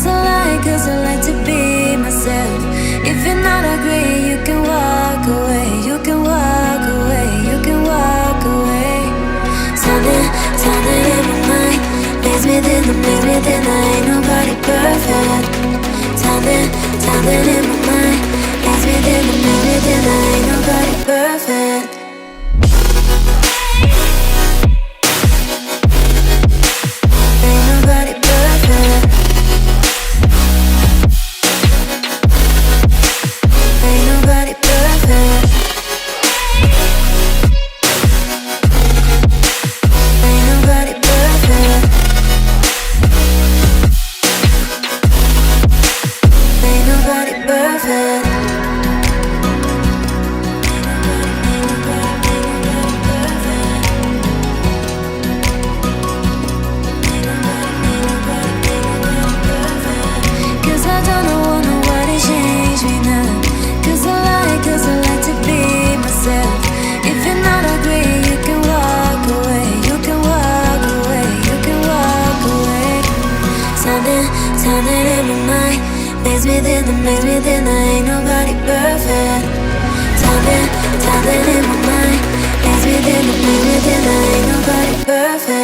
Cause I like to be myself. If you're not agree, you can walk away. You can walk away. You can walk away. Something in my mind makes me think ain't nobody perfect. Something in my mind makes me think ain't nobody perfect. Ain't nobody perfect. Ain't nobody perfect. Ain't nobody perfect. Ain't nobody perfect. Cause I don't know nobody change me now. Cause I like to be myself. If you're not agree, you can walk away. You can walk away. You can walk away. Something in my mind makes me think ain't nobody perfect. Something in my mind makes me think ain't nobody perfect.